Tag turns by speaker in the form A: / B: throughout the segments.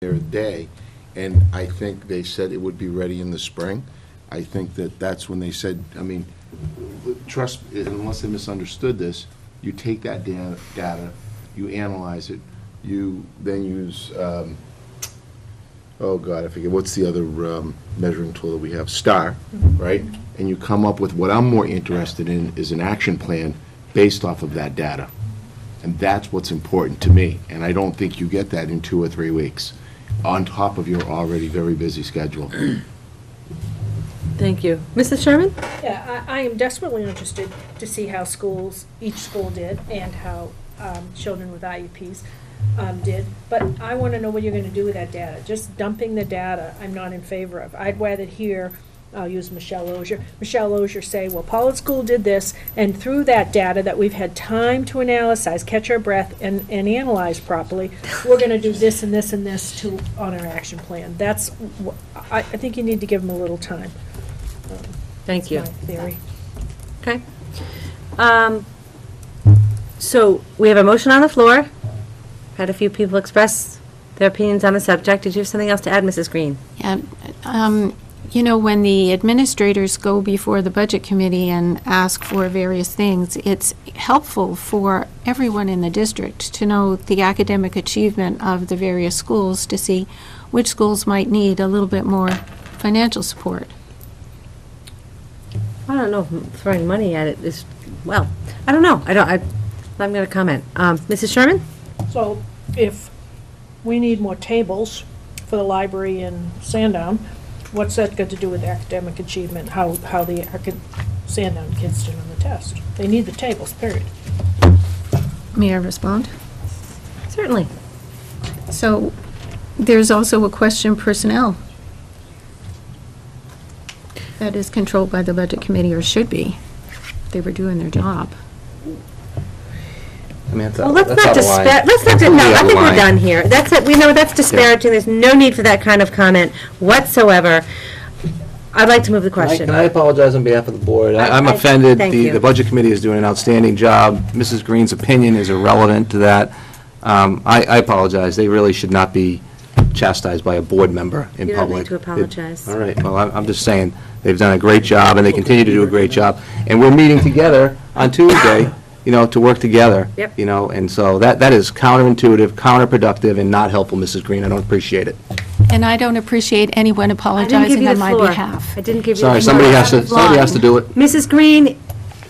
A: their day, and I think they said it would be ready in the spring. I think that that's when they said, I mean, trust, unless I misunderstood this, you take that data, you analyze it, you then use, oh God, I forget, what's the other measuring tool that we have? STAR, right? And you come up with, what I'm more interested in is an action plan based off of that data. And that's what's important to me. And I don't think you get that in 2 or 3 weeks, on top of your already very busy schedule.
B: Thank you. Mrs. Sherman?
C: Yeah, I am desperately interested to see how each school did, and how children with IEPs did. But I want to know what you're going to do with that data. Just dumping the data, I'm not in favor of. I'd rather hear, I'll use Michelle Ogier say, well, Pollard School did this, and through that data that we've had time to analyze, catch our breath, and analyze properly, we're going to do this and this and this on our action plan. That's, I think you need to give them a little time.
B: Thank you.
C: That's my theory.
B: Okay. So we have a motion on the floor. Had a few people express their opinions on the subject. Did you have something else to add, Mrs. Green?
D: Yeah, you know, when the administrators go before the budget committee and ask for various things, it's helpful for everyone in the district to know the academic achievement of the various schools, to see which schools might need a little bit more financial support.
B: I don't know if throwing money at it is, well, I don't know. I'm going to comment. Mrs. Sherman?
C: So if we need more tables for the library in Sandown, what's that got to do with academic achievement, how the Sandown kids did on the test? They need the tables, period.
D: May I respond?
B: Certainly.
D: So there's also a question personnel that is controlled by the budget committee, or should be, if they were doing their job.
E: I mean,
B: Well, let's not disparage. Let's not. No, I think we're done here. That's it. We know that's disparaging. There's no need for that kind of comment whatsoever. I'd like to move the question.
E: Can I apologize on behalf of the board? I'm offended.
B: Thank you.
E: The Budget Committee is doing an outstanding job. Mrs. Green's opinion is irrelevant to that. I apologize. They really should not be chastised by a board member in
B: You don't
E: public.
B: need to apologize.
E: All right, well, I'm just saying, they've done a great job, and they continue to do a great job. And we're meeting together on Tuesday, you know, to work together.
B: Yep.
E: You know, and so that is counterintuitive, counterproductive, and not helpful, Mrs. Green. I don't appreciate it.
D: And I don't appreciate anyone
B: I didn't give
D: apologizing
B: you
D: on
B: the
D: my
B: floor.
D: behalf.
B: I didn't give you
E: Sorry,
B: the floor.
E: somebody has to do it.
B: Mrs. Green,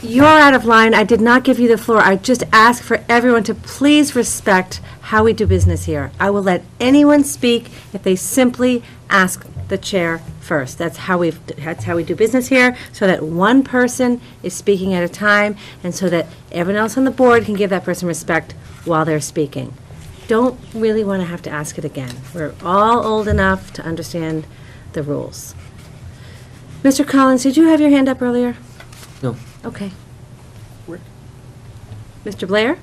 B: you're out of line. I did not give you the floor. I just ask for everyone to please respect how we do business here. I will let anyone speak if they simply ask the chair first. That's how we do business here, so that one person is speaking at a time, and so that everyone else on the board can give that person respect while they're speaking. Don't really want to have to ask it again. We're all old enough to understand the rules. Mr. Collins, did you have your hand up earlier?
F: No.
B: Okay. Mr. Blair?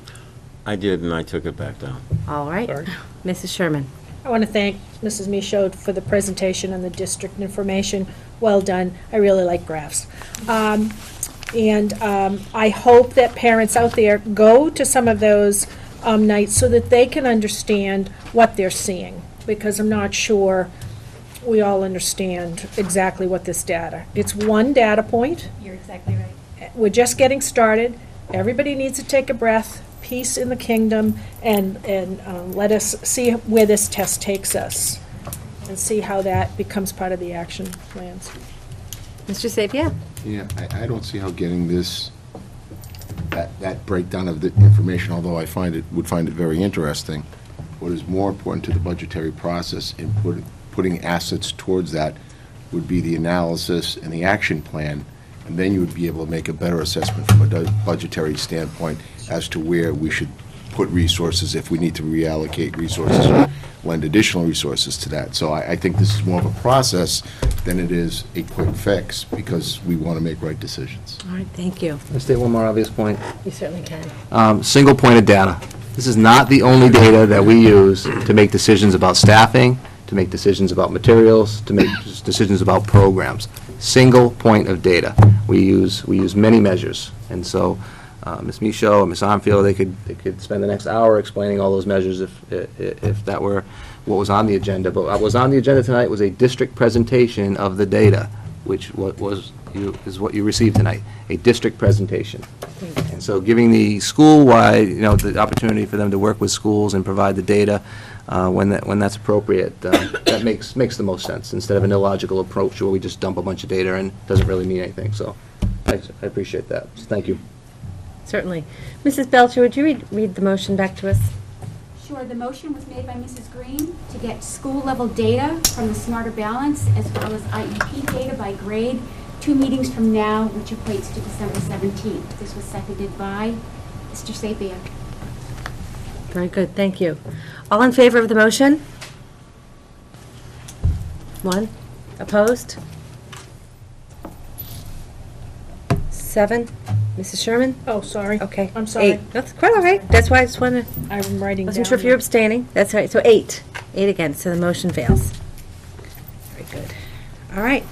F: I did, and I took it back down.
B: All right.
C: Sorry.
B: Mrs. Sherman?
C: I want to thank Mrs. Michaud for the presentation and the district information. Well done. I really like graphs. I hope that parents out there go to some of those nights so that they can understand what they're seeing, because I'm not sure we all understand exactly what this data. It's one data point.
G: You're exactly right.
C: We're just getting started. Everybody needs to take a breath, peace in the kingdom, and let us see where this test takes us, and see how that becomes part of the action plans.
B: Mr. Sapia?
A: Yeah, I don't see how getting this, that breakdown of the information, although I would find it very interesting. What is more important to the budgetary process in putting assets towards that would be the analysis and the action plan, and then you would be able to make a better assessment from a budgetary standpoint as to where we should put resources, if we need to reallocate resources or lend additional resources to that. So I think this is more of a process than it is a quick fix, because we want to make right decisions.
B: All right, thank you.
E: Can I state one more obvious point?
B: You certainly can.
E: Single point of data. This is not the only data that we use to make decisions about staffing, to make decisions about materials, to make decisions about programs. Single point of data. We use many measures, and so Ms. Michaud, Ms. Armfield, they could spend the next hour explaining all those measures if that were what was on the agenda, but what was on the agenda tonight was a district presentation of the data, which is what you received tonight, a district presentation. And so giving the school-wide, the opportunity for them to work with schools and provide the data when that's appropriate, that makes the most sense, instead of an illogical approach where we just dump a bunch of data and it doesn't really mean anything. So I appreciate that. So thank you.
B: Certainly. Mrs. Belcher, would you read the motion back to us?
G: Sure, the motion was made by Mrs. Green to get school-level data from the Smarter Balance as well as IEP data by grade 2 meetings from now, which equates to December 17th. This was seconded by Mr. Sapia.
B: Very good, thank you. All in favor of the motion? 1. Opposed? 7. Mrs. Sherman?
C: Oh, sorry.
B: Okay.
C: I'm sorry.
B: 8. That's quite all right. That's why I just want to,
C: I'm writing down.
B: wasn't sure if you're abstaining. That's all right. So 8. 8 again, so the motion fails. Very good. All right.